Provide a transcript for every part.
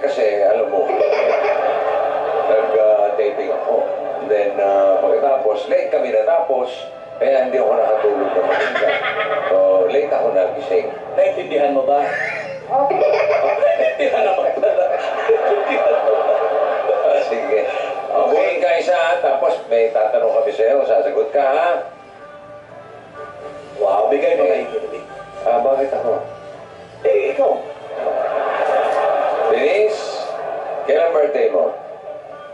kasi, alam mo, nag-taping ako. And then, pagkatapos, late kami natapos, kaya hindi ako nakatulog na maganda. So, late ako nagising. Naintindihan mo ba? Naintindihan naman pala. Sige. Buhin ka isa, tapos may tatanong kami sa'yo. Sasagot ka, ha? Wow, bigay mo kayo kinig. Bakit ako? Eh, ikaw. Denise, kailan birthday mo?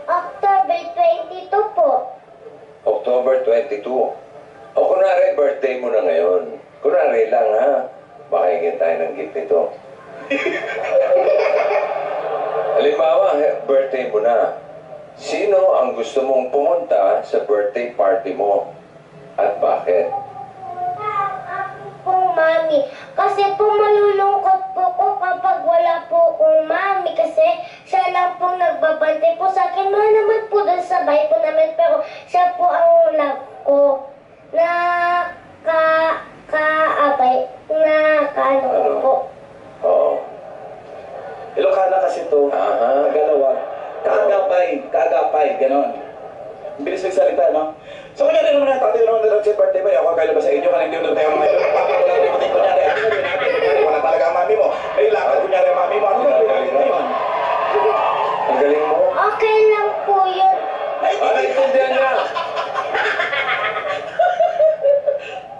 October 22 po. October 22. O kunwari, birthday mo na ngayon. Kunwari lang, ha? Baka hingin tayo ng gift nito. Halimbawa, birthday mo na. Sino ang gusto mong pumunta sa birthday party mo? At bakit? Pong mami. Kasi po malulungkot po ko kapag wala po akong mami. Kasi siya lang pong nagbabantay po sa akin. Mahal naman po doon sa bahay po namin. Pero siya po ang love ko. Na kaabay. Na kaano ko po. Oo. Ilocana kasi to. Aha. Tagalawag. Kaagapay, ganon. Bilis magsalita, no? So, kanya rin naman natin naman na sa birthday mo. Ako kayo ba sa inyo? Kanang hindi mo tayo mga ito. Papakula rin mo tayo kunyari. Wala talaga ang mami mo. May lakad kunyari ang mami mo. Ano ba yung ngayon? Ang galing mo. Okay lang po yun. Naiintindihan niya.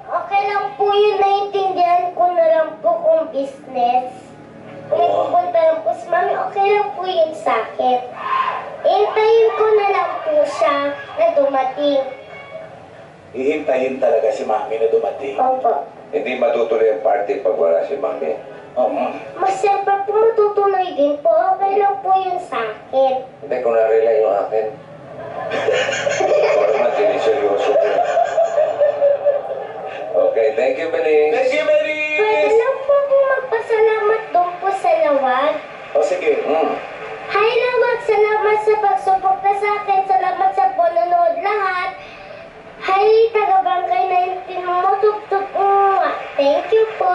Okay lang po yun. Naiintindihan ko na lang po kung business. Kung pupunta lang po si mami, okay lang po yun sa akin. Hintayin ko na lang po siya na dumating. Hihintayin talaga si mami na dumating. Opo. Hindi matutuloy ang party pag wala si Mami. Mas siyempre po matutuloy din po. Okay lang po yun sa akin. Hindi, kunwari lang yung akin. Para naman, siniseryoso ko. Okay, thank you, Bening. Thank you, Pwede Benis! lang po akong magpasalamat doon po sa lawag. O sige. Hi, lawag! Salamat sa pagsuporta sa akin. Salamat sa panonood lahat. Hi, taga-bangkay 19 mo. Tuk-tuk mo. Thank you po.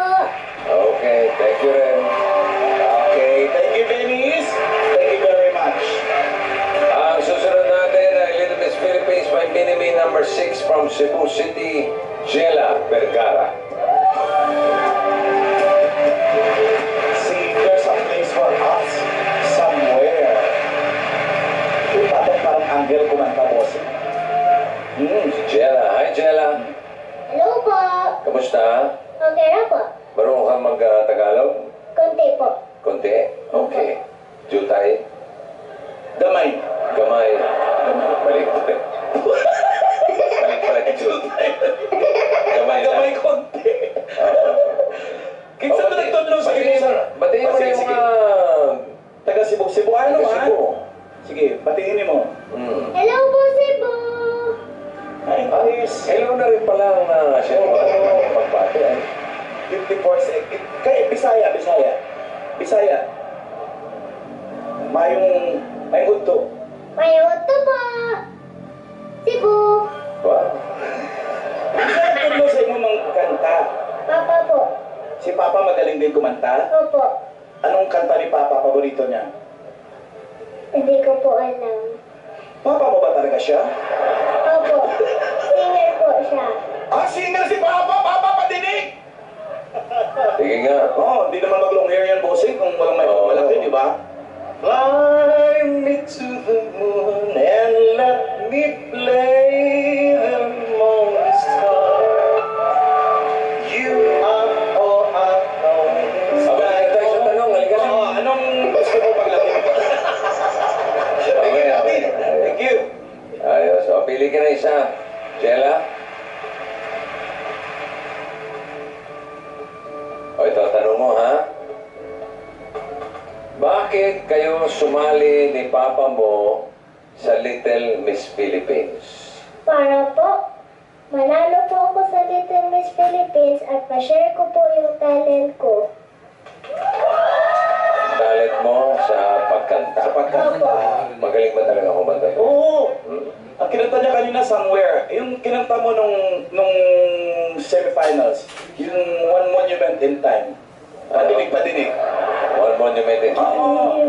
Okay, thank you rin. Okay, thank you, Benis. Thank you very much. Ang susunod natin ay Little Miss Philippines by Minimi number 6 from Cebu City, Jella Vergara. See, there's a place for us somewhere. Parang anghel kumanta, boss. Si Jella. Hi, Jella. Hello po. Kamusta? Okay na po. Marunong ka mag-Tagalog? Konti po. Konti? Okay. Jutay? Gamay. Gamay? Balik. Balik pala yung jutay. Gamay na. Gamay konti. Kinsa ba nagtudlo sa Batiin mo na yung mga... Taga Cebu. Cebuano, Taga ha? Cebu. Sige, batiin mo. Hello po, Cebu. Ay, please. Hello na rin pala na siya. Magbati ay. 54 seconds. Kaya, Bisaya. Mayong udto. May uto po. Cebu. Wow. Isa nagtudlo sa inyo mga kanta. Papa po. Si Papa magaling din kumanta. Opo. Anong kanta ni Papa paborito niya? Hindi ko po alam. Papa mo ba talaga siya? Opo. Singer po siya. Ah, singer si Papa! Papa, patinig! Sige nga. Oo, hindi naman mag-long hair yan, bossing, kung walang may malaki, di ba? Fly me to the moon and let me play among the stars. You are all I know. Balik tayo sa tanong. Halika na. Oo, anong gusto mo paglaki? Okay. Thank you. Ayos. O, pili ka na isa. Jella? O, ito, tanong mo, ha? Bakit kayo sumali ni Papa mo sa Little Miss Philippines? Para po, manalo po ako sa Little Miss Philippines at ma-share ko po yung talent ko. Talent mo sa pagkanta. Sa pagkanta. Magaling ba talaga kumanta? Oo. Ang kinanta niya kanina, Somewhere. Yung kinanta mo nung semifinals, yung One Monument in Time. Patinig. One monument in time. Oo.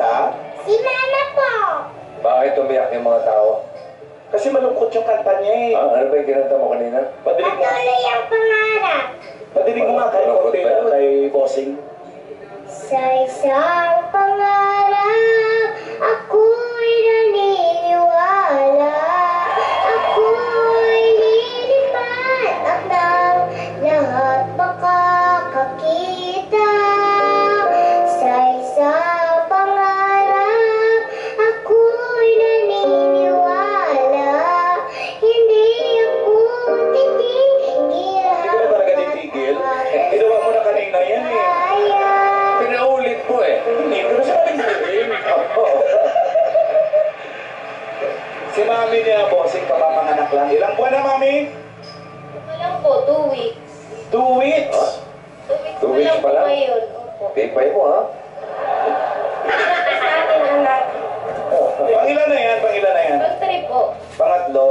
kanta? Si Mama po. Bakit umiyak yung mga tao? Kasi malungkot yung kanta niya eh. Ah, ano ba yung kinanta mo kanina? Padilig mo, Patuloy ang pangarap. padilig mo nga kay Malungkot konti ba na yun? kay Bossing. Sa isang pangarap, ako'y naniniwala. Ako'y lilipat at ng lahat makakakita. Sa isang pangarap, ako'y naniniwala. Hindi ako titigil. Hindi ka na talaga titigil. Ginawa mo na kanina yan eh. Kaya. Pinaulit mo eh. Hindi ko na sabing sabihin. Si mami niya, Bossing, papapanganak lang. Ilang buwan na, mami? Walang po, 2 weeks. 2 weeks. 2 weeks 2 weeks pa lang? ngayon. Opo. Tipay mo ha? Sa akin, anak. Pangilan na yan, pangilan na yan. Pag-trip po. Pangatlo,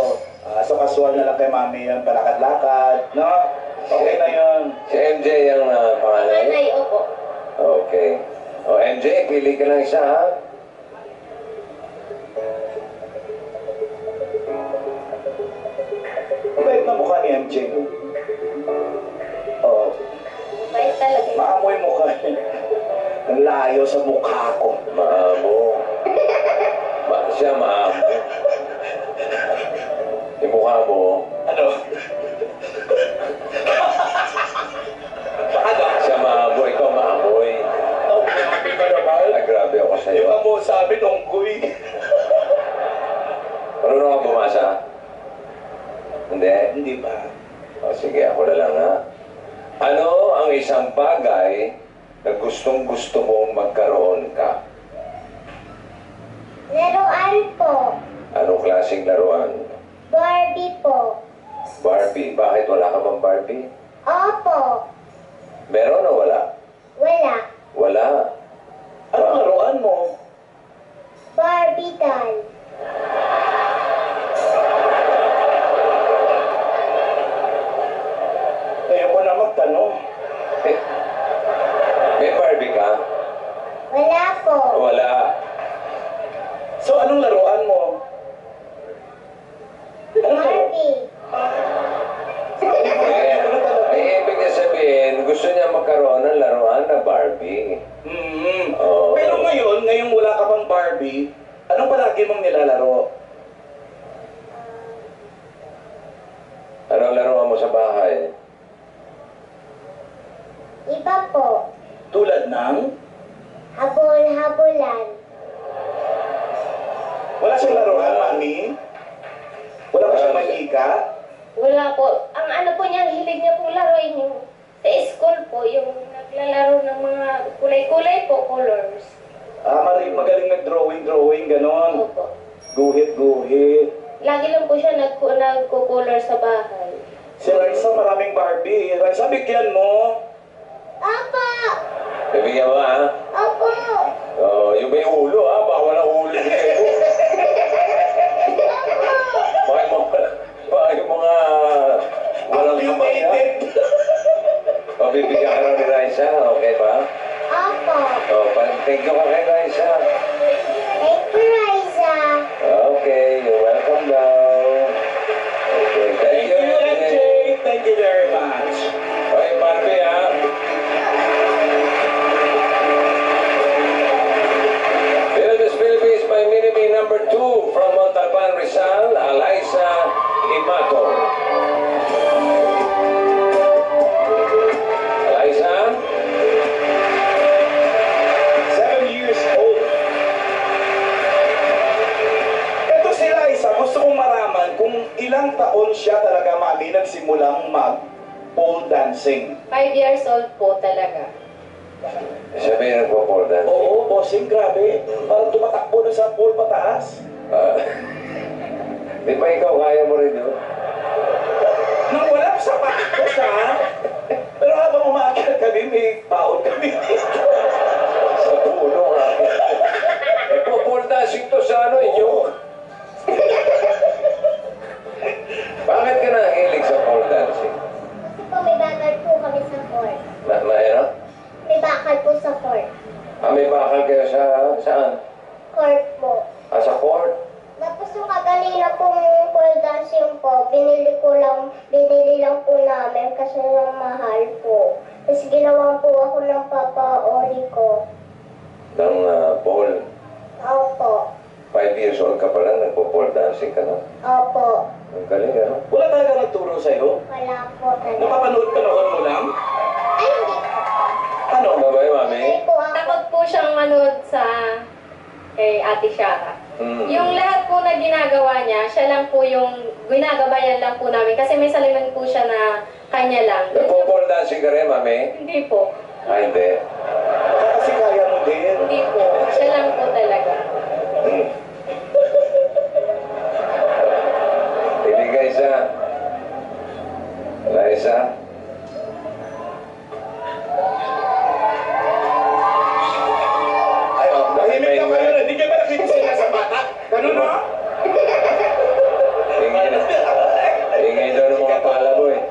so casual na lang kay mami yun, palakad-lakad, no? Okay na yun. Si MJ ang panganay? Nanay, opo. Okay. O MJ, pili ka ng isa ha? Mabait na mukha ni MJ. Oh, Bait talaga. maamoy mukha niya. Ang layo sa mukha ko. Maamo. Siya maamo. Yung mukha mo, Ano? Ano? siya maamo, ikaw maamoy. Oh, grabe ka naman. Ay, grabe ako Yung sa'yo. amo sa amin, onggoy. Marunong ka bumasa? Hindi? Hindi ba? O sige, ako na lang ha. Ano ang isang bagay na gustong-gusto mong magkaroon ka? Laruan po. Anong klaseng laruan? Barbie po. Barbie. Bakit wala ka bang Barbie? Opo. Meron o wala? Wala. Wala. Anong laruan mo? Barbie doll. Ngayon ko na magtanong. Eh, may Barbie ka? Wala po. Wala. So, anong laruan mo? Anong laruan? Barbie. Ay, ibig niya sabihin, gusto niya magkaroon ng laruan na Barbie. Oo. Pero ngayong wala ka pang Barbie, anong palagi mong nilalaro? Anong laruan mo sa bahay? Iba po. Tulad ng, Habol-habulan. wala siyang laruan, mami? Wala ba siyang manika? Wala po. Ang ano po niya, hilig niya pong laruin yung sa school po, yung naglalaro ng mga kulay-kulay po, colors. Magaling mag-drawing, ganon. Opo. Guhit. Lagi lang po siya nagko-color sa bahay. Si Raisa, maraming Barbie. Raisa, bigyan mo. Opo! Bibigyan mo ha? Opo! Oh, yung may ulo ha? Baka walang ulo yung kayo. Baka yung mga walang kamay ha? Accumulated. O, bibigyan ka lang ni Raisa, okay ba? Opo! O, thank you ka kay Raisa. Thank you, Liza. Okay, you're welcome daw. Okay, Thank you, MJ. Thank you very much. Okay, Barbie ha? Builders Philippines by Minimi number 2 from Montalban, Rizal, Eliza Imato. Eliza? 7 years old. Ito si Liza, gusto kong malaman kung ilang taon siya talaga, mami, nagsimulang mag-pole dancing. 5 years old po talaga. Sabihin ng pole dance. Oo, bossing, grabe. Parang tumatakbo na sa pole pataas. Di ba ikaw kaya mo rin yun? Nang walang sapatos, ha? Pero habang umakyat kami, may baon kami. Sa puno nga. Eh, pole dancing to sa ano inyo? Bakit ka nahilig sa pole dancing? Po, may bakal po kami sa court. Mahirap? May bakal po sa court. May bakal kayo sa saan? court po. Sa court. Tapos yung kaganina pong pole dancing po, binili lang po namin kasi lang mahal po. Tapos ginawan po ako ng papa-ori ko. Ng pole. Opo. 5 years old ka pa lang, nagpo-pole dancing ka na. Opo. Ang galing, ano? Wala talaga nagturo sa'yo? Wala po talaga. Napapanood mo lang? Ay, hindi po. Ano? Babay, mami? Hindi po ako. Takot po siyang manood sa kay Ate Shara. Yung lahat po na ginagawa niya, siya lang po yung ginagabayan lang po namin. Kasi may salamin po siya na kanya lang. Nagpo-pole dancing ka rin, mami? Hindi po. Hindi. Baka kasi kaya mo din. Hindi po. Siya lang po talaga. Ibigay isa. Liza. Ay, tahimik ka pa yun. Hindi ka ba nakikisila sa bata? Ganun, no? Ingay daw ng mga palabo eh.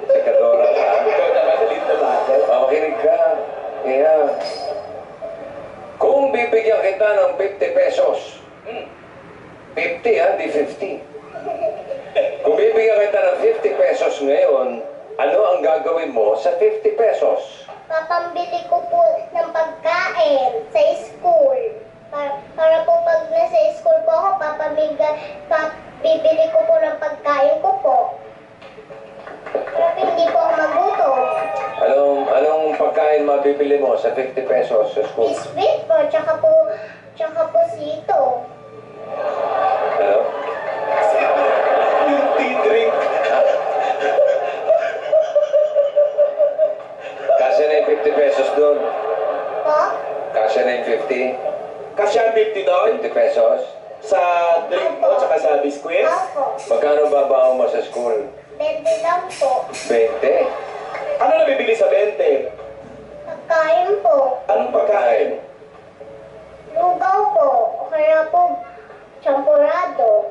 Si Kadora ka. Ikaw na madalit na bagay. Makinig ka. Kaya, kung bibigyan kita ng 50 pesos, 50 ha, di 50. Kung bibigyan kita ng 50 pesos ngayon, ano ang gagawin mo sa 50 pesos? Papambili ko po ng pagkain sa school. Para po pag nasa school po ako, bibili ko po ng pagkain ko po. Para po hindi po ako magutom. Anong pagkain mabibili mo sa 50 pesos sa school? Biscuit po, tsaka po sito. Ano? Yung tea drink. Kasi na yung 50 pesos doon. Po? Kasi na yung 50. Kasi ang 50 doon 50 pesos. sa drink mo tsaka sa biskwits. Opo. Magkano babaon mo sa school? 20 lang po. 20. Ano nabibili sa 20? Pagkain po. Anong pagkain? Lugaw po. O kaya po, champurado.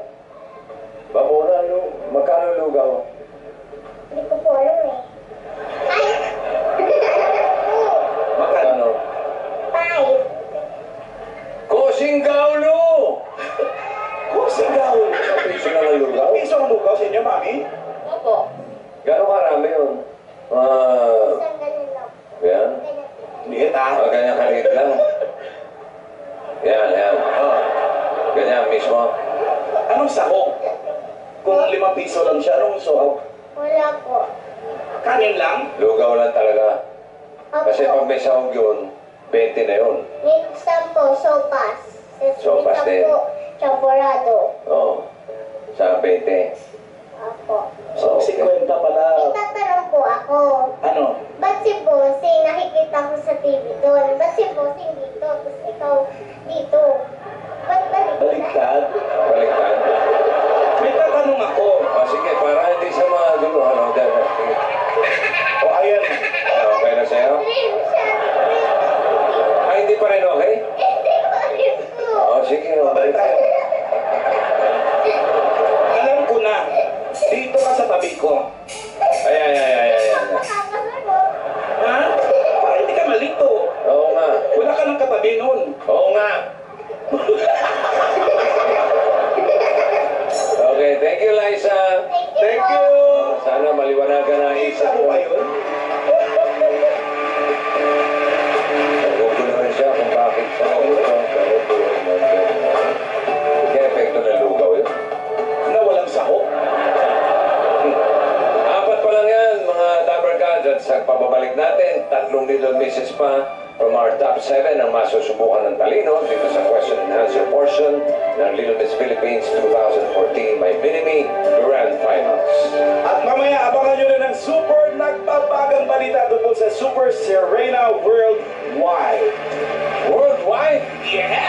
Babura, magkano lugaw? Hindi ko po alam eh. Ay! Magkano? 5. Kosing gaulo! Kusing daw. Piso lang ang lugaw? Piso ang lugaw sa inyo, mami? Opo. Gano'ng karami yun? Isang ganun lang. Yan. Ganyan. Liit ah. Ganyan kalit lang. Yan. Ganyan mismo. Anong sahog? Kung 5 piso lang siya, anong sahog? Wala po. Kanin lang? Lugaw lang talaga. Kasi pag Opo. may sahog yun, 20 na yun. Minsan po, sopas. Sopas Minsan din. po, champurado. Oo. Sa 20. Opo. So, 50 pala. Itatanong po ako. Ano? Ba't si Bossing nakikita ko sa TV doon? Ba't si Bossing dito? Tapos ikaw dito? Ba't Baliktad? Baliktad. May tatanong ako. Sige, para hindi sa mga dulo. Sige. O ayan. Okay na sa'yo? Dream siya. Ay, hindi pa rin okay? Hindi ko rin po. Sige. Balik tayo. Alam ko na. Dito ka sa tabi ko. Ay. Makakasagot. Ha? Para hindi ka malito. Oo nga. Wala ka ng katabi nun. Oo nga. Okay, thank you, Liza. Thank you. Sana maliwanagan ang Isa isip mo mo. ba yun? Nagugulo rin siya kung bakit sa kaya epekto ng lugaw yun. Na walang sahog. Apat pa lang yan, mga Dabber Gods. At sa pababalik natin, 3 little misses pa from our top 7 ang masusubukan ng talino dito sa question and answer portion ng Little Miss Philippines 2014 by Minimi Grand Finals. At mamaya, abangan nyo na ng super nagbabagang balita tungkol sa Super Serena Worldwide. Worldwide? Yeah!